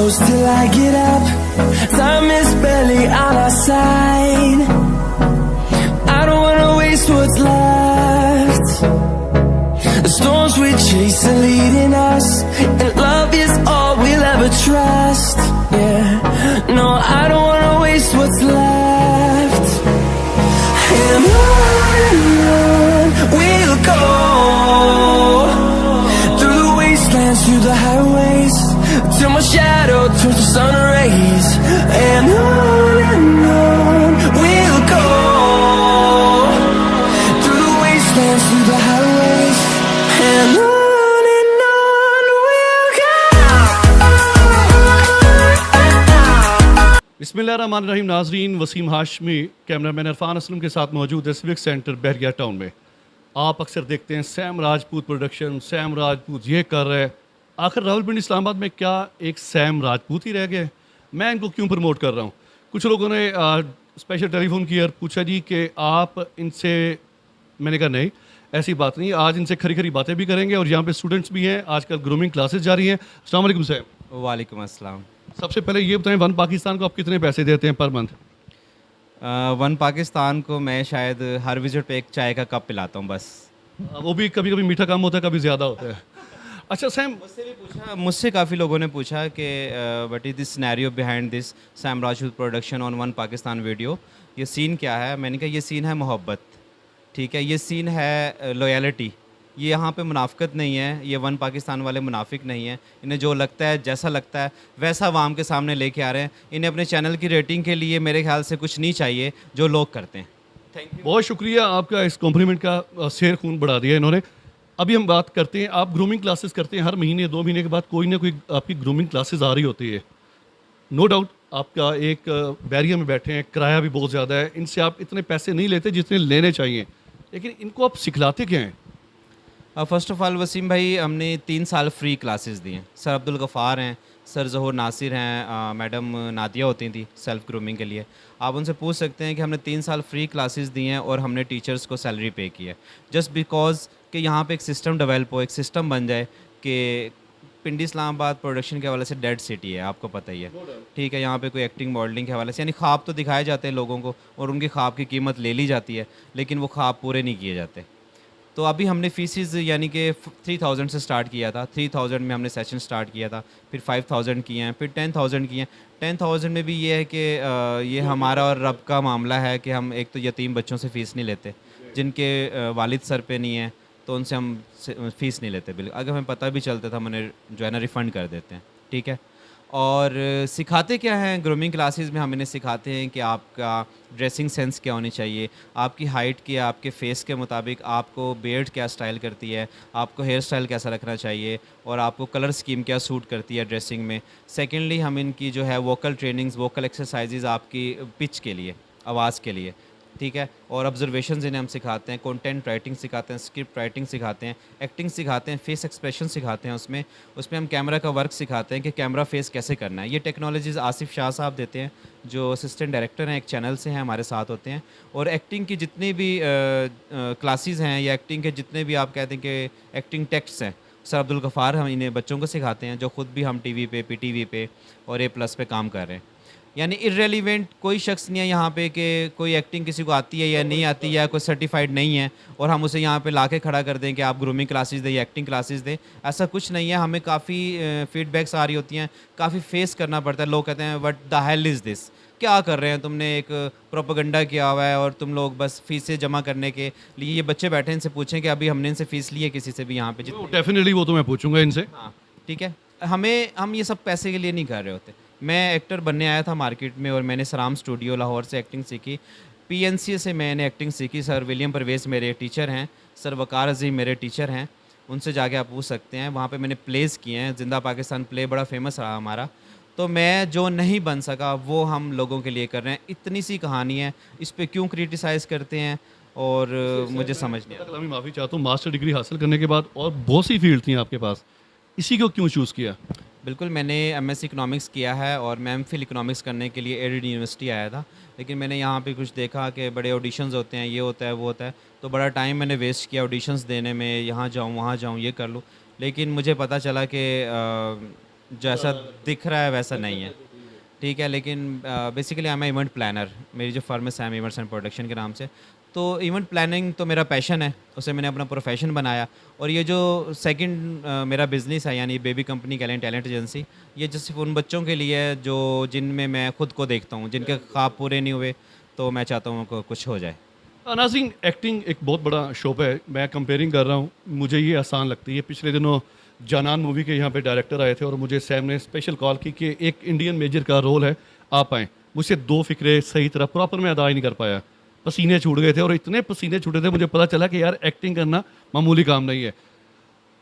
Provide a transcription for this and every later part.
close till I get up. Time is barely on our side. I don't wanna waste what's left. The storms we chase are leading us, and love is all we'll ever trust. Yeah, no, I don't wanna waste what's left. And on we'll go, through the wastelands, through the highways, till my shadow turns to sun rays. And on we'll go, through the wastelands, through the highways, and on we'll go. बिस्मिल्लाहिर्रहमानिर्रहीम नाजरीन, Wasim Hashmi cameraman Irfan Aslam के साथ मौजूद है civic centre बहरिया town में। आप अक्सर देखते हैं Sam Rajput production, Sam Rajput ये कर रहा है। आखिर रावलपिंडी इस्लामाबाद में क्या एक सैम राजपूत ही रह गए? मैं इनको क्यों प्रमोट कर रहा हूँ? कुछ लोगों ने स्पेशल टेलीफोन किया और पूछा जी कि आप इनसे, मैंने कहा नहीं, ऐसी बात नहीं। आज इनसे खरी खरी बातें भी करेंगे और यहाँ पे स्टूडेंट्स भी हैं। आजकल ग्रूमिंग क्लासेस जारी हैं। अस्सलाम वालेकुम सैम। वालेकुम अस्सलाम। सबसे पहले ये बताएं, वन पाकिस्तान को आप कितने पैसे देते हैं पर मंथ? वन पाकिस्तान को मैं शायद हर विजिट पे एक चाय का कप पिलाता हूँ बस। वो भी कभी कभी मीठा कम होता है, कभी ज़्यादा होता है। अच्छा सैम, मुझसे काफ़ी लोगों ने पूछा कि what is this scenario behind this Sam Rajput production on one Pakistan video, ये सीन क्या है? मैंने कहा ये सीन है मोहब्बत, ठीक है, ये सीन है लॉयल्टी। ये यहाँ पे मुनाफिकत नहीं है, ये वन पाकिस्तान वाले मुनाफिक नहीं हैं। इन्हें जो लगता है, जैसा लगता है वैसा आवाम के सामने लेके आ रहे हैं। इन्हें अपने चैनल की रेटिंग के लिए मेरे ख्याल से कुछ नहीं चाहिए जो लोग करते हैं। थैंक यू, बहुत शुक्रिया आपका, इस कॉम्प्लीमेंट का शेर खून बढ़ा दिया इन्होंने। अभी हम बात करते हैं, आप ग्रूमिंग क्लासेस करते हैं, हर महीने 2 महीने के बाद कोई ना कोई आपकी ग्रूमिंग क्लासेस आ रही होती है। नो डाउट आपका एक बैरियर में बैठे हैं, किराया भी बहुत ज़्यादा है, इनसे आप इतने पैसे नहीं लेते जितने लेने चाहिए, लेकिन इनको आप सिखलाते क्या हैं? फ़र्स्ट ऑफ़ ऑल वसीम भाई, हमने 3 साल फ्री क्लासेस दिए हैं। सर अब्दुल गफ़ार हैं, सर ज़हूर नासिर हैं, मैडम नादिया होती थी सेल्फ़ ग्रूमिंग के लिए। आप उनसे पूछ सकते हैं कि हमने 3 साल फ्री क्लासेस दिए हैं और हमने टीचर्स को सैलरी पे की है, जस्ट बिकॉज़ कि यहाँ पे एक सिस्टम डेवलप हो, एक सिस्टम बन जाए कि पिंडी इस्लामाबाद प्रोडक्शन के हवाले से डेड सिटी है, आपको पता ही है, ठीक है। यहाँ पे कोई एक्टिंग मॉडलिंग के हवाले से, यानी ख्वाब तो दिखाए जाते हैं लोगों को और उनके ख्वाब की कीमत ले ली जाती है, लेकिन वो ख्वाब पूरे नहीं किए जाते। तो अभी हमने फ़ीसिस यानी कि 3000 से स्टार्ट किया था, 3000 में हमने सेशन स्टार्ट किया था, फिर 5000 किए हैं, फिर 10000 किए हैं। 10000 में भी ये है कि ये हमारा और रब का मामला है कि हम एक तो यतीम बच्चों से फ़ीस नहीं लेते, जिनके वालिद सर पे नहीं है तो उनसे हम फ़ीस नहीं लेते। बिल्कुल, अगर हमें पता भी चलता था, हम उन्हें जो है ना रिफ़ंड कर देते हैं, ठीक है। और सिखाते क्या हैं ग्रूमिंग क्लासेस में? हम इन्हें सिखाते हैं कि आपका ड्रेसिंग सेंस क्या होनी चाहिए, आपकी हाइट की, आपके फेस के मुताबिक आपको बियर्ड क्या स्टाइल करती है, आपको हेयर स्टाइल कैसा रखना चाहिए और आपको कलर स्कीम क्या सूट करती है ड्रेसिंग में। सेकेंडली हम इनकी जो है वोकल ट्रेनिंग्स, वोकल एक्सरसाइजेज आपकी पिच के लिए, आवाज़ के लिए, ठीक है, और ऑब्जर्वेशंस इन्हें हम सिखाते हैं, कंटेंट राइटिंग सिखाते हैं, स्क्रिप्ट राइटिंग सिखाते हैं, एक्टिंग सिखाते हैं, फेस एक्सप्रेशन सिखाते हैं। उसमें हम कैमरा का वर्क सिखाते हैं कि कैमरा फेस कैसे करना है। ये टेक्नोलॉजीज़ आसिफ शाह साहब देते हैं, जो असिस्टेंट डायरेक्टर हैं, एक चैनल से हैं, हमारे साथ होते हैं। और एक्टिंग की जितनी भी क्लासेस हैं या एक्टिंग के जितने भी आप कहते हैं कि एक्टिंग टेक्स्ट्स हैं, सर अब्दुल गफ़ार हम इन्हें बच्चों को सिखाते हैं, जो ख़ुद भी हम टीवी पे, पीटीवी पे और A+ पे काम कर रहे हैं। यानी इर्रेलिवेंट कोई शख्स नहीं है यहाँ पे कि कोई एक्टिंग किसी को आती है या नहीं आती या कोई सर्टिफाइड नहीं है और हम उसे यहाँ पे लाके खड़ा कर दें कि आप ग्रूमिंग क्लासेस दें या एक्टिंग क्लासेस दें। ऐसा कुछ नहीं है। हमें काफ़ी फीडबैक्स आ रही होती हैं, काफ़ी फेस करना पड़ता है। लोग कहते हैं what the hell is this, क्या कर रहे हैं तुमने, एक प्रोपेगेंडा किया हुआ है और तुम लोग बस फ़ीसें जमा करने के लिए। ये बच्चे बैठे, इनसे पूछें कि अभी हमने इनसे फ़ीस ली है किसी से भी यहाँ पे? डेफिनेटली वो तो मैं पूछूंगा इनसे। हाँ ठीक है, हम ये सब पैसे के लिए नहीं कर रहे होते। मैं एक्टर बनने आया था मार्केट में और मैंने सराम स्टूडियो लाहौर से एक्टिंग सीखी, PNC से मैंने एक्टिंग सीखी। सर विलियम परवेज़ मेरे टीचर हैं, सर वकार अजीम मेरे टीचर हैं, उनसे जाके आप पूछ सकते हैं। वहाँ पे मैंने प्लेस किए हैं, जिंदा पाकिस्तान प्ले बड़ा फेमस रहा हमारा। तो मैं जो नहीं बन सका वो हम लोगों के लिए कर रहे हैं। इतनी सी कहानी है, इस पर क्यों क्रिटिसाइज़ करते हैं और मुझे समझ नहीं आता। मैं माफ़ी चाहता हूँ, मास्टर डिग्री हासिल करने के बाद और बहुत सी फील्ड थी आपके पास, इसी को क्यों चूज़ किया? बिल्कुल, मैंने MSc इकोनॉमिक्स किया है और मैं MPhil इकोनॉमिक्स करने के लिए एडिड यूनिवर्सिटी आया था, लेकिन मैंने यहाँ पे कुछ देखा कि बड़े ऑडिशंस होते हैं, ये होता है वो होता है, तो बड़ा टाइम मैंने वेस्ट किया ऑडिशंस देने में, यहाँ जाऊँ वहाँ जाऊँ ये कर लूँ। लेकिन मुझे पता चला कि जैसा दिख रहा है वैसा नहीं है, ठीक है। लेकिन basically I am event planner, मेरी जो फर्म है सैम इवेंट्स एंड प्रोडक्शन के नाम से। तो इवेंट प्लानिंग तो मेरा पैशन है, उसे मैंने अपना प्रोफेशन बनाया। और ये जो सेकंड मेरा बिज़नेस है यानी बेबी कंपनी कैलेंट टैलेंट एजेंसी, ये जो सिर्फ उन बच्चों के लिए है जो जिनमें मैं खुद को देखता हूँ, जिनके ख्वाब पूरे नहीं हुए, तो मैं चाहता हूँ कि कुछ हो जाए। नाज़रीन, एक्टिंग एक बहुत बड़ा शोबा है। मैं कंपेयरिंग कर रहा हूँ, मुझे ये आसान लगती है। पिछले दिनों जानान मूवी के यहाँ पे डायरेक्टर आए थे और मुझे सैम ने स्पेशल कॉल की कि एक इंडियन मेजर का रोल है, आप आएँ। मुझसे 2 फ़िक्रे सही तरह प्रॉपर मैं अदा ही नहीं कर पाया, पसीने छूट गए थे। और इतने पसीने छूटे थे, मुझे पता चला कि यार एक्टिंग करना मामूली काम नहीं है।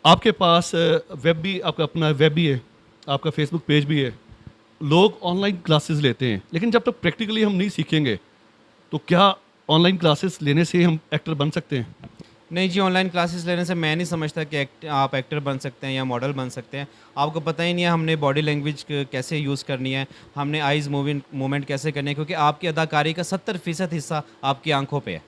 आपके पास वेब भी, आपका अपना वेब भी है, आपका फेसबुक पेज भी है, लोग ऑनलाइन क्लासेस लेते हैं। लेकिन जब तक प्रैक्टिकली हम नहीं सीखेंगे तो क्या ऑनलाइन क्लासेस लेने से हम एक्टर बन सकते हैं? नहीं जी, ऑनलाइन क्लासेस लेने से मैं नहीं समझता कि आप एक्टर बन सकते हैं या मॉडल बन सकते हैं। आपको पता ही नहीं है हमने बॉडी लैंग्वेज कैसे यूज़ करनी है, हमने आइज़ मूवमेंट कैसे करनी है, क्योंकि आपकी अदाकारी का 70% हिस्सा आपकी आंखों पे है,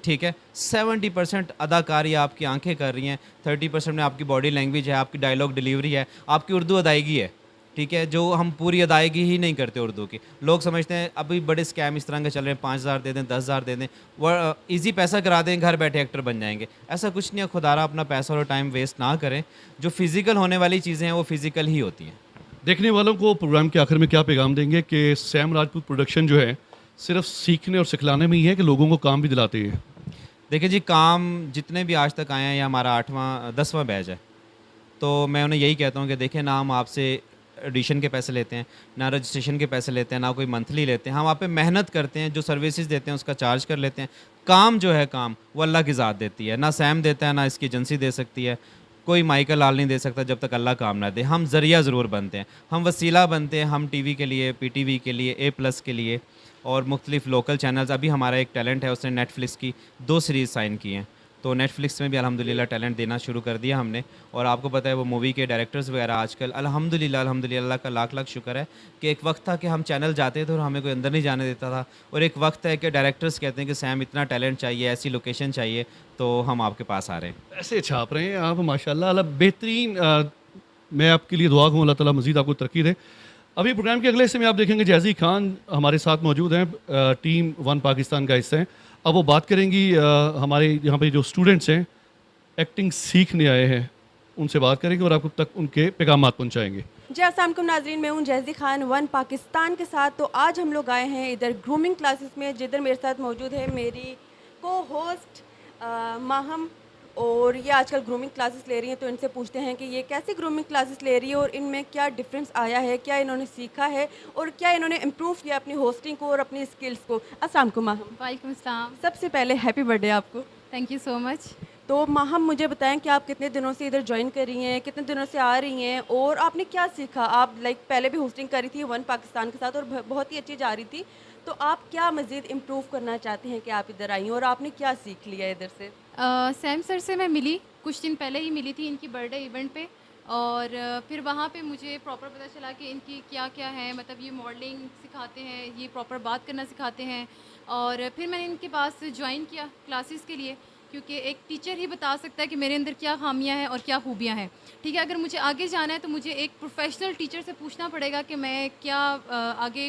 ठीक है। 70% अदाकारी आपकी आंखें कर रही हैं, 30% में आपकी बॉडी लैंग्वेज है, आपकी डायलॉग डिलीवरी है, आपकी उर्दू अदायगी है, ठीक है, जो हम पूरी अदायगी ही नहीं करते उर्दू की। लोग समझते हैं अभी बड़े स्कैम इस तरह के चल रहे हैं, 5,000 दे दें, 10,000 दे दें, वो ईजी पैसा करा दें, घर बैठे एक्टर बन जाएंगे। ऐसा कुछ नहीं है, खुदारा अपना पैसा और टाइम वेस्ट ना करें। जो फिज़िकल होने वाली चीज़ें हैं वो फिज़िकल ही होती हैं। देखने वालों को प्रोग्राम के आखिर में क्या पैगाम देंगे कि सैम राजपूत प्रोडक्शन जो है सिर्फ सीखने और सिखलाने में ही है कि लोगों को काम भी दिलाते हैं? देखिए जी, काम जितने भी आज तक आए हैं, ये हमारा 8वां 10वां बैच है। तो मैं उन्हें यही कहता हूँ कि देखिए ना, हम आपसे एडिशन के पैसे लेते हैं, ना रजिस्ट्रेशन के पैसे लेते हैं, ना कोई मंथली लेते हैं। हम आप पे मेहनत करते हैं, जो सर्विसेज देते हैं उसका चार्ज कर लेते हैं। काम जो है, काम वो अल्लाह की ज़ात देती है, ना सैम देता है, ना इसकी एजेंसी दे सकती है, कोई माइकल लाल नहीं दे सकता जब तक अल्लाह काम ना दे। हम ज़रिया ज़रूर बनते हैं, हम वसीला बनते हैं। हम टीवी के लिए, पीटीवी के लिए, A+ के लिए और मुख्तलिफ लोकल चैनल्स। अभी हमारा एक टैलेंट है, उसने नेटफ्लिक्स की 2 सीरीज़ साइन की हैं, तो नेटफ्लिक्स में भी अल्हम्दुलिल्लाह टैलेंट देना शुरू कर दिया हमने। और आपको पता है वो मूवी के डायरेक्टर्स वगैरह आजकल अल्हम्दुलिल्लाह अल्लाह का लाख लाख शुक्र है कि एक वक्त था कि हम चैनल जाते थे और हमें कोई अंदर नहीं जाने देता था, और एक वक्त है कि डायरेक्टर्स कहते हैं कि सैम इतना टैलेंट चाहिए, ऐसी लोकेशन चाहिए, तो हम आपके पास आ रहे हैं। ऐसे छाप रहे हैं आप माशाल्लाह, अल्लाह बेहतरीन। मैं आपके लिए दुआ करूँ, अल्लाह ताला मज़ीद आपको तरक्की दे। अभी प्रोग्राम के अगले हिस्से में आप देखेंगे जैज़ी खान हमारे साथ मौजूद हैं, टीम 1 पाकिस्तान का हिस्सा हैं। अब वो बात करेंगी हमारे यहाँ पे जो स्टूडेंट्स हैं, एक्टिंग सीखने आए हैं, उनसे बात करेंगे और आपको तक उनके पैगामात पहुँचाएँगे। जी अस्सलाम वालेकुम नाज़रीन, मैं हूँ जैज़ी खान 1 पाकिस्तान के साथ। तो आज हम लोग आए हैं इधर ग्रूमिंग क्लासेस में, जिधर मेरे साथ मौजूद है मेरी को होस्ट माहम, और ये आजकल ग्रूमिंग क्लासेस ले रही हैं। तो इनसे पूछते हैं कि ये कैसे ग्रूमिंग क्लासेस ले रही है और इनमें क्या डिफरेंस आया है, क्या इन्होंने सीखा है और क्या इन्होंने इम्प्रूव किया अपनी होस्टिंग को और अपनी स्किल्स को। अस्सलाम वालेकुम माहम। वालेकुम सलाम। सबसे पहले हैप्पी बर्थडे आपको। Thank you so much. तो माहम मुझे बताएं कि आप कितने दिनों से इधर ज्वाइन कर रही हैं, कितने दिनों से आ रही हैं और आपने क्या सीखा। आप पहले भी होस्टिंग करी थी 1 पाकिस्तान के साथ और बहुत ही अच्छी जा रही थी, तो आप क्या मज़ीद इम्प्रूव करना चाहते हैं कि आप इधर आई हैं और आपने क्या सीख लिया इधर से। सैम सर से मैं मिली कुछ दिन पहले ही मिली थी इनकी बर्थडे इवेंट पे, और फिर वहाँ पे मुझे प्रॉपर पता चला कि इनकी क्या क्या है, मतलब ये मॉडलिंग सिखाते हैं, ये प्रॉपर बात करना सिखाते हैं। और फिर मैंने इनके पास ज्वाइन किया क्लासेस के लिए, क्योंकि एक टीचर ही बता सकता है कि मेरे अंदर क्या खामियां हैं और क्या खूबियां हैं। ठीक है, अगर मुझे आगे जाना है तो मुझे एक प्रोफेशनल टीचर से पूछना पड़ेगा कि मैं क्या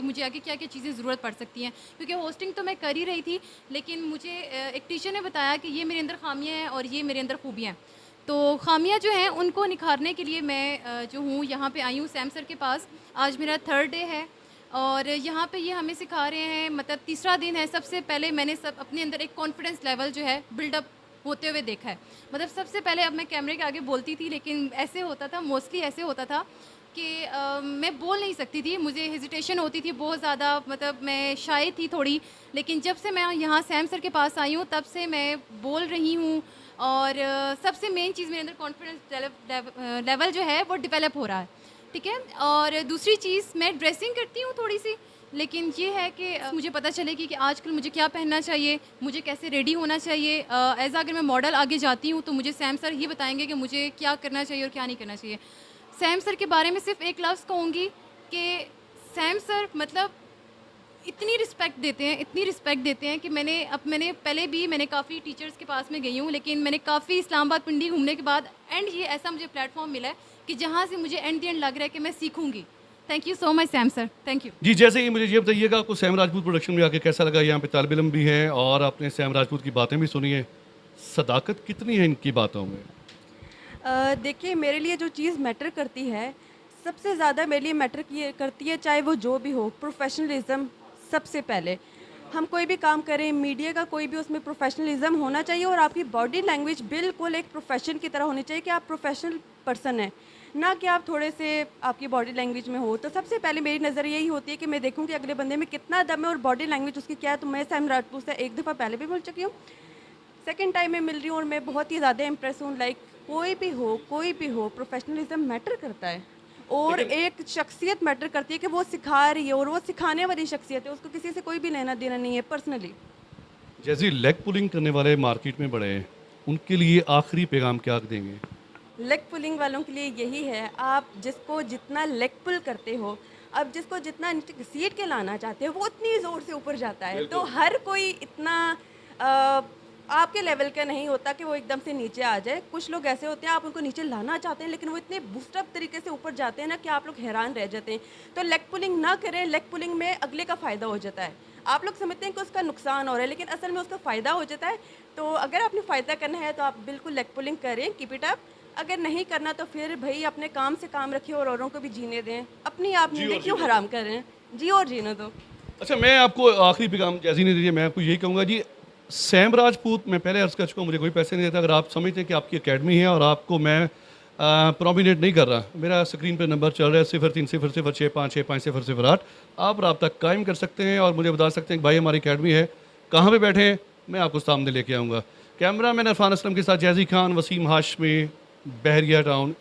मुझे आगे क्या क्या चीज़ें ज़रूरत पड़ सकती हैं, क्योंकि होस्टिंग तो मैं कर ही रही थी, लेकिन मुझे एक टीचर ने बताया कि ये मेरे अंदर खामियां हैं और ये मेरे अंदर खूबियाँ हैं। तो खामियां जो हैं उनको निखारने के लिए मैं जो हूँ यहाँ पे आई हूँ सैम सर के पास। आज मेरा 3rd डे है और यहाँ पे ये हमें सिखा रहे हैं, मतलब 3रा दिन है। सबसे पहले मैंने अपने अंदर एक कॉन्फिडेंस लेवल जो है बिल्डअप होते हुए देखा है। मतलब सबसे पहले, अब मैं कैमरे के आगे बोलती थी, लेकिन ऐसे होता था, मोस्टली ऐसे होता था कि मैं बोल नहीं सकती थी, मुझे हेजिटेशन होती थी बहुत ज़्यादा, मतलब मैं शाय थी थोड़ी। लेकिन जब से मैं यहाँ सैम सर के पास आई हूँ तब से मैं बोल रही हूँ, और सबसे मेन चीज़ मेरे अंदर कॉन्फिडेंस लेवल जो है वो डेवलप हो रहा है। ठीक है, और दूसरी चीज़ मैं ड्रेसिंग करती हूँ थोड़ी सी, लेकिन ये है कि मुझे पता चलेगी कि आजकल मुझे क्या पहनना चाहिए, मुझे कैसे रेडी होना चाहिए। एज़ अगर मैं मॉडल आगे जाती हूँ तो मुझे सैम सर ही बताएंगे कि मुझे क्या करना चाहिए और क्या नहीं करना चाहिए। सैम सर के बारे में सिर्फ एक लफ्ज़ कहूँगी कि सैम सर मतलब इतनी रिस्पेक्ट देते हैं कि मैंने पहले भी मैंने काफ़ी टीचर्स के पास में गई हूँ, लेकिन मैंने काफ़ी इस्लामाबाद पिंडी घूमने के बाद एंड ये ऐसा मुझे प्लेटफॉर्म मिला है कि जहाँ से मुझे एंड द एंड लग रहा है कि मैं सीखूंगी। Thank you so much Sam sir, thank you. जी, जैसे ही मुझे ये बताइएगा आपको सैम राजपूत प्रोडक्शन में आके कैसा लगा? यहाँ पे तालिब इल्म भी हैं और आपने सैम राजपूत की बातें भी सुनी है, सदाकत कितनी है इनकी बातों में? देखिए, मेरे लिए जो चीज़ मैटर करती है, सबसे ज़्यादा मेरे लिए मैटर करती है, चाहे वो जो भी हो, प्रोफेशनलिज्म सबसे पहले। हम कोई भी काम करें, मीडिया का कोई भी, उसमें प्रोफेशनलिज्म होना चाहिए और आपकी बॉडी लैंग्वेज बिल्कुल एक प्रोफेशन की तरह होनी चाहिए कि आप प्रोफेशनल पर्सन हैं, ना कि आप थोड़े से आपकी बॉडी लैंग्वेज में हो। तो सबसे पहले मेरी नज़र यही होती है कि मैं देखूं कि अगले बंदे में कितना दम है और बॉडी लैंग्वेज उसकी क्या है। तो मैं सैम राजपूत से एक दफ़ा पहले भी मिल चुकी हूँ, सेकेंड टाइम मैं मिल रही हूँ और मैं बहुत ही ज़्यादा इम्प्रेस हूँ। लाइक कोई भी हो, प्रोफेशनलिज्म मैटर करता है और एक शख्सियत मैटर करती है कि वो सिखा रही है और वो सिखाने वाली शख्सियत है, उसको किसी से कोई भी लेना देना नहीं है पर्सनली। जैसे लेग पुलिंग करने वाले मार्केट में बड़े हैं, उनके लिए आखिरी पैगाम क्या देंगे? लेग पुलिंग वालों के लिए यही है, आप जिसको जितना लेग पुल करते हो, अब जिसको जितना नीचे सीट के लाना चाहते हो, वो उतनी ज़ोर से ऊपर जाता है। तो हर कोई इतना आपके लेवल का नहीं होता कि वो एकदम से नीचे आ जाए। कुछ लोग ऐसे होते हैं, आप उनको नीचे लाना चाहते हैं लेकिन वो इतने बूस्टअप तरीके से ऊपर जाते हैं ना कि आप लोग हैरान रह जाते हैं। तो लेग पुलिंग ना करें, लेग पुलिंग में अगले का फ़ायदा हो जाता है। आप लोग समझते हैं कि उसका नुकसान हो रहा है, लेकिन असल में उसका फ़ायदा हो जाता है। तो अगर आपने फ़ायदा करना है तो आप बिल्कुल लेग पुलिंग करें, कीप इट अप। अगर नहीं करना तो फिर भाई अपने काम से काम रखिए और औरों को भी जीने दें, अपनी आप नींदें क्यों हराम कर रहे हैं? जी और जीने दो। अच्छा, मैं आपको आखिरी पैगाम जैसी नहीं दीजिए, मैं आपको यही कहूँगा जी, सैम राजपूत, मैं पहले अर्ज़ कर चुका हूँ, मुझे कोई पैसे नहीं देता। अगर आप समझते हैं कि आपकी एकेडमी है और आपको मैं प्रोमिनेट नहीं कर रहा, मेरा स्क्रीन पर नंबर चल रहा है 030006565008, आप रब्ता कायम कर सकते हैं और मुझे बता सकते हैं कि भाई हमारी एकेडमी है, कहाँ पे बैठे हैं, मैं आपको सामने लेके आऊँगा। कैमरा मैन इरफान असलम के साथ जैज़ी खान, वसीम हाशमी, बहरिया टाउन।